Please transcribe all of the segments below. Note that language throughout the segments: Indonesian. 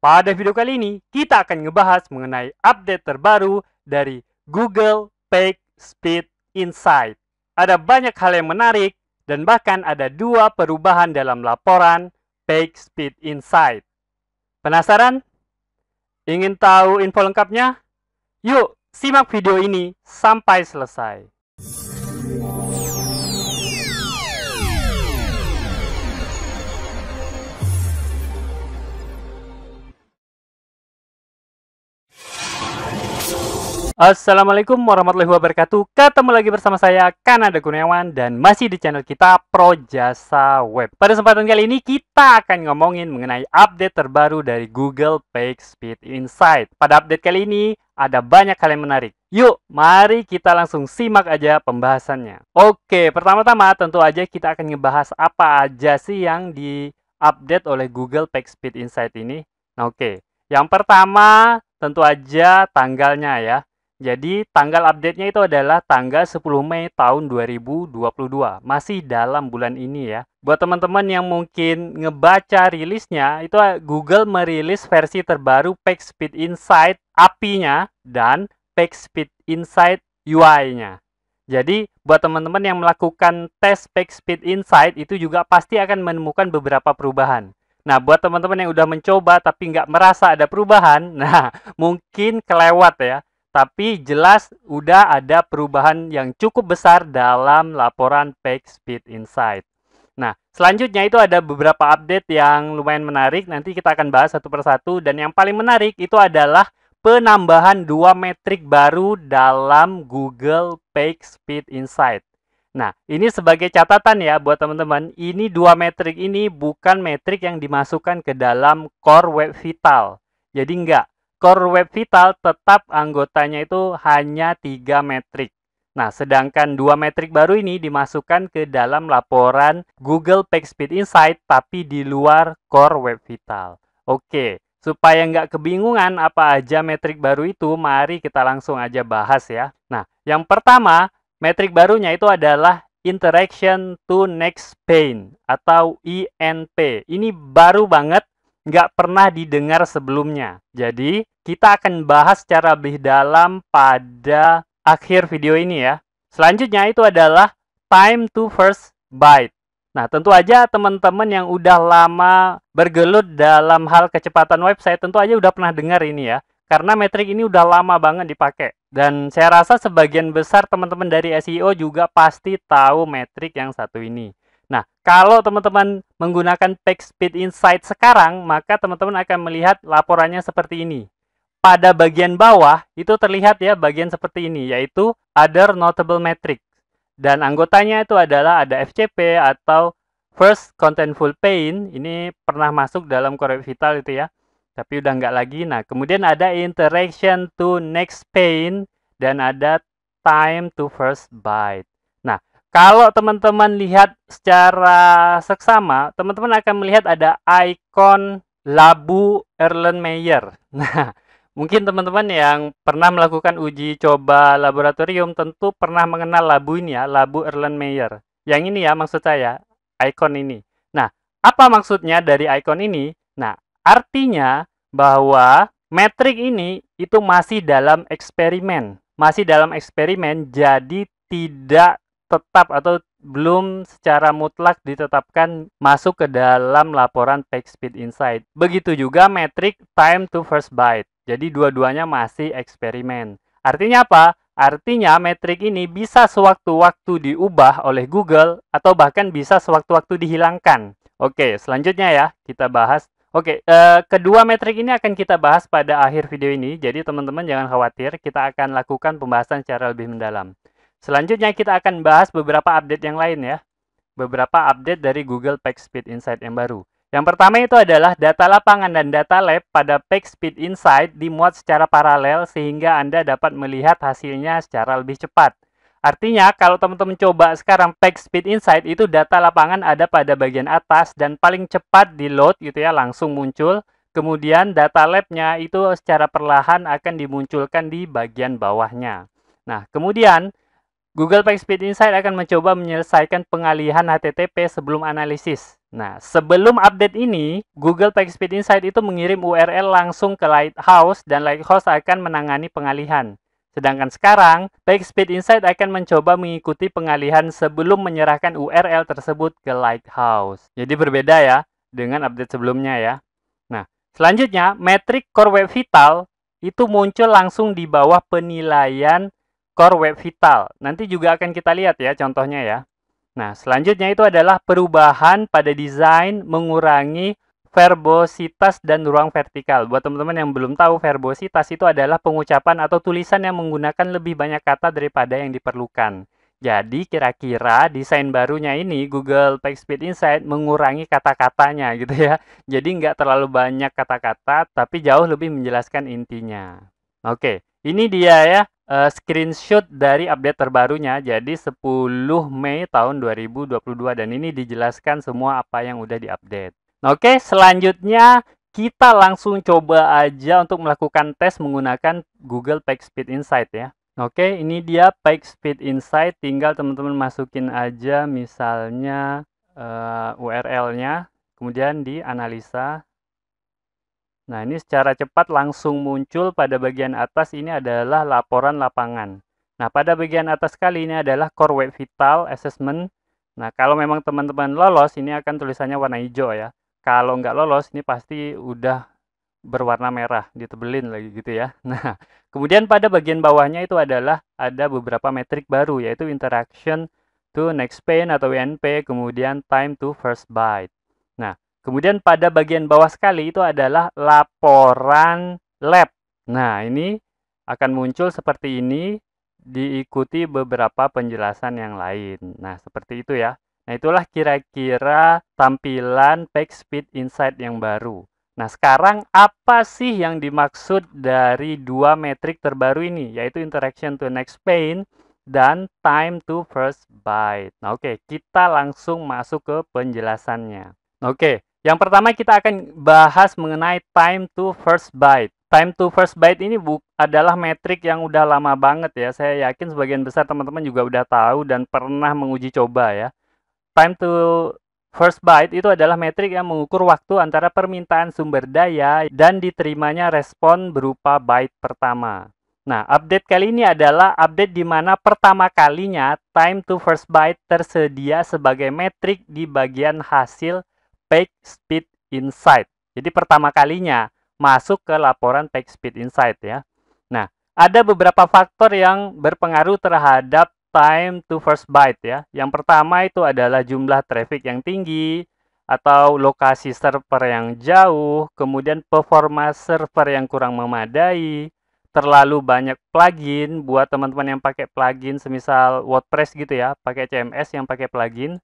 Pada video kali ini, kita akan ngebahas mengenai update terbaru dari Google PageSpeed Insight. Ada banyak hal yang menarik, dan bahkan ada 2 perubahan dalam laporan PageSpeed Insight. Penasaran? Ingin tahu info lengkapnya? Yuk, simak video ini sampai selesai. Assalamualaikum warahmatullahi wabarakatuh. Ketemu lagi bersama saya, Kanada Kurniawan, dan masih di channel kita Pro Jasa Web. Pada kesempatan kali ini kita akan ngomongin mengenai update terbaru dari Google PageSpeed Insight. Pada update kali ini ada banyak hal yang menarik. Yuk, mari kita langsung simak aja pembahasannya. Oke, pertama-tama tentu aja kita akan ngebahas apa aja sih yang di-update oleh Google PageSpeed Insight ini. Nah, oke. Yang pertama tentu aja tanggalnya ya. Jadi tanggal update-nya itu adalah tanggal 10 Mei tahun 2022. Masih dalam bulan ini ya. Buat teman-teman yang mungkin ngebaca rilisnya, itu Google merilis versi terbaru PageSpeed Insight API-nya dan PageSpeed Insight UI-nya. Jadi buat teman-teman yang melakukan tes PageSpeed Insight itu juga pasti akan menemukan beberapa perubahan. Nah, buat teman-teman yang udah mencoba tapi nggak merasa ada perubahan, nah mungkin kelewat ya. Tapi jelas udah ada perubahan yang cukup besar dalam laporan PageSpeed Insight. Nah, selanjutnya itu ada beberapa update yang lumayan menarik. Nanti kita akan bahas satu persatu. Dan yang paling menarik itu adalah penambahan 2 metrik baru dalam Google PageSpeed Insight. Nah, ini sebagai catatan ya buat teman-teman. Ini 2 metrik ini bukan metrik yang dimasukkan ke dalam Core Web Vital. Jadi enggak. Core Web Vital tetap anggotanya itu hanya 3 metrik. Nah, sedangkan 2 metrik baru ini dimasukkan ke dalam laporan Google PageSpeed Insight tapi di luar Core Web Vital. Oke, supaya nggak kebingungan apa aja metrik baru itu, mari kita langsung aja bahas ya. Nah, yang pertama, metrik barunya itu adalah Interaction to Next Pane atau INP. Ini baru banget, nggak pernah didengar sebelumnya. Jadi, kita akan bahas secara lebih dalam pada akhir video ini ya. Selanjutnya itu adalah time to first byte. Nah, tentu aja teman-teman yang udah lama bergelut dalam hal kecepatan website, tentu aja udah pernah dengar ini ya. Karena metrik ini udah lama banget dipakai. Dan saya rasa sebagian besar teman-teman dari SEO juga pasti tahu metrik yang satu ini. Nah, kalau teman-teman menggunakan PageSpeed Insight sekarang, maka teman-teman akan melihat laporannya seperti ini. Pada bagian bawah, itu terlihat ya bagian seperti ini, yaitu Other Notable Metrics. Dan anggotanya itu adalah ada FCP atau First Contentful Pane. Ini pernah masuk dalam Core Web Vital itu ya. Tapi udah nggak lagi. Nah, kemudian ada Interaction to Next Pane dan ada Time to First Byte. Nah, kalau teman-teman lihat secara seksama, teman-teman akan melihat ada ikon labu Erlenmeyer. Nah, mungkin teman-teman yang pernah melakukan uji coba laboratorium tentu pernah mengenal labu ini ya, labu Erlenmeyer. Yang ini ya maksud saya, ikon ini. Nah, apa maksudnya dari ikon ini? Nah, artinya bahwa metrik ini itu masih dalam eksperimen. Masih dalam eksperimen, jadi tidak tetap atau belum secara mutlak ditetapkan masuk ke dalam laporan PageSpeed Insight. Begitu juga metrik time to first byte. Jadi dua-duanya masih eksperimen. Artinya apa? Artinya metrik ini bisa sewaktu-waktu diubah oleh Google atau bahkan bisa sewaktu-waktu dihilangkan. Oke, selanjutnya ya kita bahas. Oke, kedua metrik ini akan kita bahas pada akhir video ini. Jadi teman-teman jangan khawatir, kita akan lakukan pembahasan secara lebih mendalam. Selanjutnya kita akan bahas beberapa update yang lain ya. Beberapa update dari Google PageSpeed Insight yang baru. Yang pertama itu adalah data lapangan dan data lab pada PageSpeed Insight dimuat secara paralel sehingga Anda dapat melihat hasilnya secara lebih cepat. Artinya kalau teman-teman coba sekarang PageSpeed Insight itu data lapangan ada pada bagian atas dan paling cepat di load gitu ya, langsung muncul. Kemudian data lab-nya itu secara perlahan akan dimunculkan di bagian bawahnya. Nah, kemudian Google PageSpeed Insight akan mencoba menyelesaikan pengalihan HTTP sebelum analisis. Nah, sebelum update ini, Google PageSpeed Insight itu mengirim URL langsung ke Lighthouse dan Lighthouse akan menangani pengalihan. Sedangkan sekarang, PageSpeed Insight akan mencoba mengikuti pengalihan sebelum menyerahkan URL tersebut ke Lighthouse. Jadi berbeda ya dengan update sebelumnya ya. Nah, selanjutnya, metrik Core Web Vital itu muncul langsung di bawah penilaian Core Web Vital. Nanti juga akan kita lihat ya contohnya ya. Nah, selanjutnya itu adalah perubahan pada desain mengurangi verbositas dan ruang vertikal. Buat teman-teman yang belum tahu, verbositas itu adalah pengucapan atau tulisan yang menggunakan lebih banyak kata daripada yang diperlukan. Jadi, kira-kira desain barunya ini, Google PageSpeed Insight, mengurangi kata-katanya gitu ya. Jadi, nggak terlalu banyak kata-kata, tapi jauh lebih menjelaskan intinya. Oke, ini dia ya screenshot dari update terbarunya. Jadi 10 Mei tahun 2022 dan ini dijelaskan semua apa yang udah diupdate. Oke, selanjutnya kita langsung coba aja untuk melakukan tes menggunakan Google PageSpeed Insight ya. Oke, ini dia PageSpeed Insight. Tinggal teman-teman masukin aja misalnya URL-nya, kemudian dianalisa. Nah, ini secara cepat langsung muncul pada bagian atas ini adalah laporan lapangan. Nah, pada bagian atas kali ini adalah Core Web Vital Assessment. Nah, kalau memang teman-teman lolos, ini akan tulisannya warna hijau ya. Kalau nggak lolos, ini pasti udah berwarna merah, ditebelin lagi gitu ya. Nah, kemudian pada bagian bawahnya itu adalah ada beberapa metrik baru, yaitu Interaction to Next Pane atau INP, kemudian Time to First Byte. Nah, kemudian pada bagian bawah sekali itu adalah laporan lab. Nah, ini akan muncul seperti ini, diikuti beberapa penjelasan yang lain. Nah, seperti itu ya. Nah, itulah kira-kira tampilan PageSpeed Insight yang baru. Nah, sekarang apa sih yang dimaksud dari dua metrik terbaru ini, yaitu Interaction to Next Pane dan Time to First Byte. Nah, oke, kita langsung masuk ke penjelasannya. Oke, yang pertama kita akan bahas mengenai Time to First Byte. Time to First Byte ini adalah metrik yang udah lama banget ya. Saya yakin sebagian besar teman-teman juga udah tahu dan pernah menguji coba ya. Time to First Byte itu adalah metrik yang mengukur waktu antara permintaan sumber daya dan diterimanya respon berupa byte pertama. Nah, update kali ini adalah update di mana pertama kalinya time to first byte tersedia sebagai metrik di bagian hasil PageSpeed Insight. Jadi pertama kalinya masuk ke laporan PageSpeed Insight ya. Nah, ada beberapa faktor yang berpengaruh terhadap time to first byte ya. Yang pertama itu adalah jumlah traffic yang tinggi atau lokasi server yang jauh, kemudian performa server yang kurang memadai, terlalu banyak plugin buat teman-teman yang pakai plugin semisal WordPress gitu ya, pakai CMS yang pakai plugin.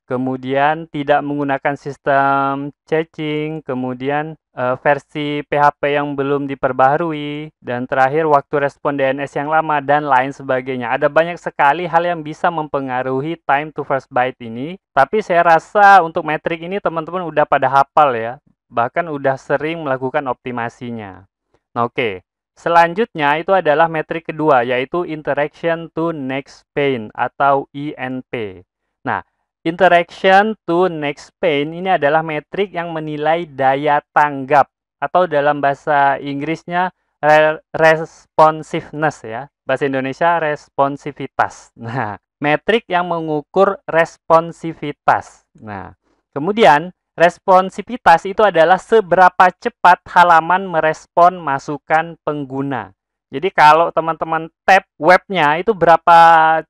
Kemudian tidak menggunakan sistem caching, kemudian versi PHP yang belum diperbaharui, dan terakhir waktu respon DNS yang lama, dan lain sebagainya. Ada banyak sekali hal yang bisa mempengaruhi time to first byte ini, tapi saya rasa untuk metrik ini teman-teman udah pada hafal ya, bahkan udah sering melakukan optimasinya. Nah, oke. Selanjutnya itu adalah metrik kedua, yaitu Interaction to Next Pane atau INP. Nah, Interaction to Next Pane ini adalah metrik yang menilai daya tanggap atau dalam bahasa Inggrisnya responsiveness ya. Bahasa Indonesia responsivitas. Nah, metrik yang mengukur responsivitas. Nah, kemudian responsivitas itu adalah seberapa cepat halaman merespon masukan pengguna. Jadi kalau teman-teman tap webnya itu berapa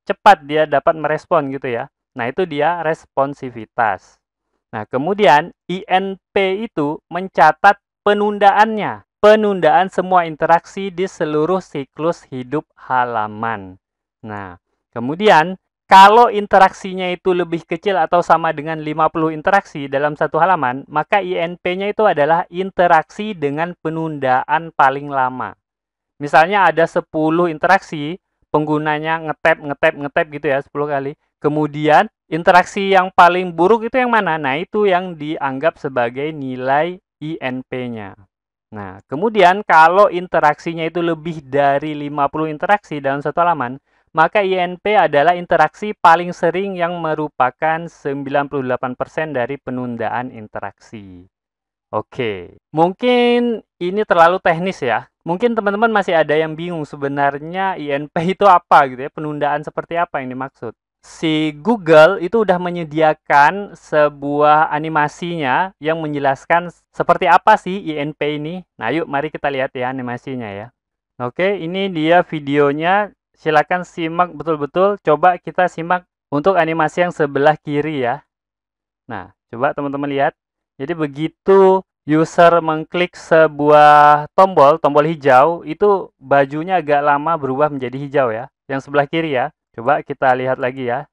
cepat dia dapat merespon gitu ya. Nah, itu dia responsivitas. Nah, kemudian INP itu mencatat penundaannya. Penundaan semua interaksi di seluruh siklus hidup halaman. Nah, kemudian kalau interaksinya itu lebih kecil atau sama dengan 50 interaksi dalam satu halaman, maka INP-nya itu adalah interaksi dengan penundaan paling lama. Misalnya ada 10 interaksi, penggunanya ngetap gitu ya 10 kali. Kemudian interaksi yang paling buruk itu yang mana? Nah, itu yang dianggap sebagai nilai INP-nya. Nah, kemudian kalau interaksinya itu lebih dari 50 interaksi dalam satu halaman, maka INP adalah interaksi paling sering yang merupakan 98% dari penundaan interaksi. Oke, mungkin ini terlalu teknis ya. Mungkin teman-teman masih ada yang bingung sebenarnya INP itu apa gitu ya, penundaan seperti apa yang dimaksud. Si Google itu udah menyediakan sebuah animasinya yang menjelaskan seperti apa sih INP ini. Nah, yuk mari kita lihat ya animasinya ya. Oke, ini dia videonya. Silakan simak betul-betul. Coba kita simak untuk animasi yang sebelah kiri ya. Nah, coba teman-teman lihat. Jadi begitu user mengklik sebuah tombol hijau, itu bajunya agak lama berubah menjadi hijau ya. Yang sebelah kiri ya. Coba kita lihat lagi ya.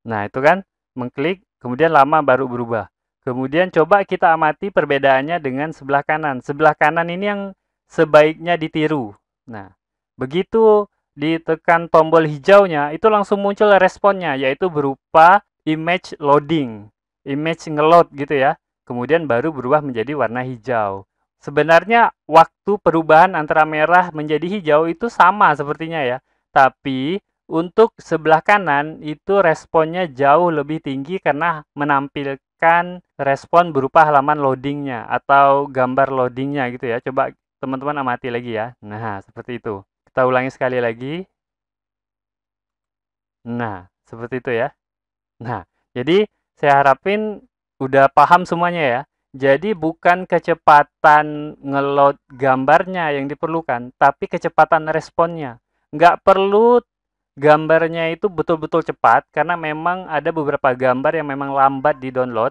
Nah, itu kan mengklik, kemudian lama baru berubah. Kemudian coba kita amati perbedaannya dengan sebelah kanan. Sebelah kanan ini yang sebaiknya ditiru. Nah, begitu ditekan tombol hijaunya, itu langsung muncul responnya, yaitu berupa image loading. Image ngeload gitu ya. Kemudian baru berubah menjadi warna hijau. Sebenarnya waktu perubahan antara merah menjadi hijau itu sama sepertinya ya. Tapi untuk sebelah kanan itu responnya jauh lebih tinggi karena menampilkan respon berupa halaman loadingnya atau gambar loadingnya gitu ya. Coba teman-teman amati lagi ya. Nah, seperti itu. Kita ulangi sekali lagi. Nah, seperti itu ya. Nah, jadi saya harapin udah paham semuanya ya. Jadi bukan kecepatan ngeload gambarnya yang diperlukan, tapi kecepatan responnya. Nggak perlu gambarnya itu betul-betul cepat, karena memang ada beberapa gambar yang memang lambat di-download,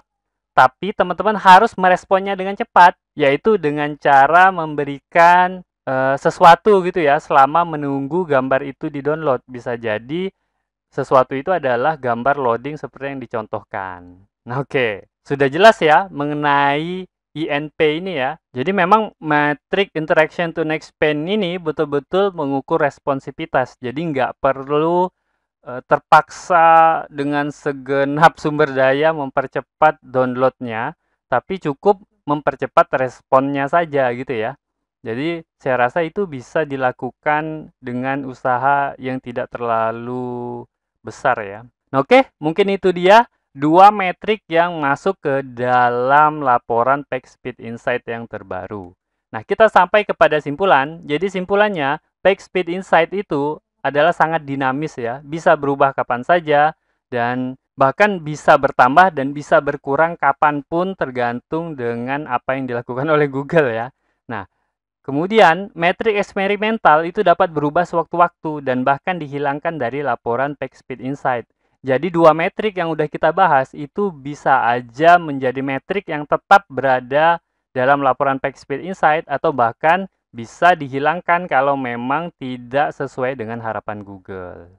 tapi teman-teman harus meresponnya dengan cepat, yaitu dengan cara memberikan sesuatu gitu ya, selama menunggu gambar itu di-download. Bisa jadi sesuatu itu adalah gambar loading seperti yang dicontohkan. Nah, oke. Sudah jelas ya mengenai INP ini ya. Jadi memang metric interaction to next pane ini betul-betul mengukur responsivitas. Jadi nggak perlu terpaksa dengan segenap sumber daya mempercepat downloadnya, tapi cukup mempercepat responnya saja gitu ya. Jadi saya rasa itu bisa dilakukan dengan usaha yang tidak terlalu besar ya. Nah, oke, mungkin itu dia dua metrik yang masuk ke dalam laporan PageSpeed Insight yang terbaru. Nah, kita sampai kepada simpulan. Jadi simpulannya, PageSpeed Insight itu adalah sangat dinamis ya, bisa berubah kapan saja dan bahkan bisa bertambah dan bisa berkurang kapanpun tergantung dengan apa yang dilakukan oleh Google ya. Nah, kemudian, metrik eksperimental itu dapat berubah sewaktu-waktu dan bahkan dihilangkan dari laporan PageSpeed Insight. Jadi dua metrik yang udah kita bahas itu bisa aja menjadi metrik yang tetap berada dalam laporan PageSpeed Insight atau bahkan bisa dihilangkan kalau memang tidak sesuai dengan harapan Google.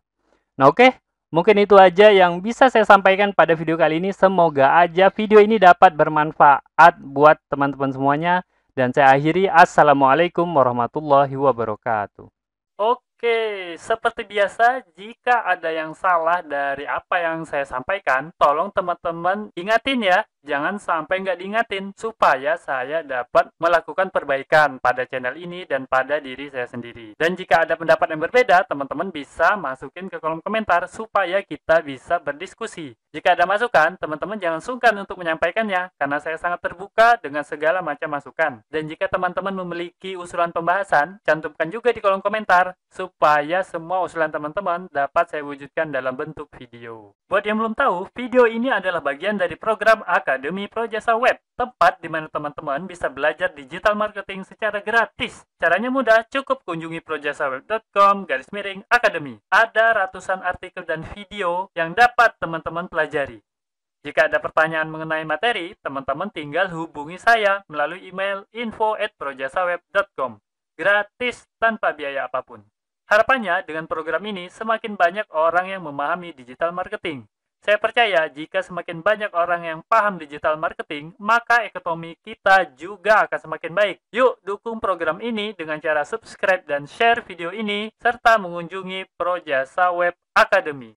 Nah, oke. Mungkin itu aja yang bisa saya sampaikan pada video kali ini. Semoga aja video ini dapat bermanfaat buat teman-teman semuanya. Dan saya akhiri, Assalamualaikum warahmatullahi wabarakatuh. Oke, seperti biasa, jika ada yang salah dari apa yang saya sampaikan, tolong teman-teman ingatin ya. Jangan sampai nggak diingatin, supaya saya dapat melakukan perbaikan pada channel ini dan pada diri saya sendiri. Dan jika ada pendapat yang berbeda, teman-teman bisa masukin ke kolom komentar, supaya kita bisa berdiskusi. Jika ada masukan, teman-teman jangan sungkan untuk menyampaikannya, karena saya sangat terbuka dengan segala macam masukan. Dan jika teman-teman memiliki usulan pembahasan, cantumkan juga di kolom komentar, supaya semua usulan teman-teman dapat saya wujudkan dalam bentuk video. Buat yang belum tahu, video ini adalah bagian dari program Akademi Projasa Web, tempat di mana teman-teman bisa belajar digital marketing secara gratis. Caranya mudah, cukup kunjungi projasaweb.com/academy. Ada ratusan artikel dan video yang dapat teman-teman pelajari. Jika ada pertanyaan mengenai materi, teman-teman tinggal hubungi saya melalui email info@projasaweb.com. Gratis tanpa biaya apapun. Harapannya dengan program ini semakin banyak orang yang memahami digital marketing. Saya percaya jika semakin banyak orang yang paham digital marketing, maka ekonomi kita juga akan semakin baik. Yuk dukung program ini dengan cara subscribe dan share video ini, serta mengunjungi Projasa Web Academy.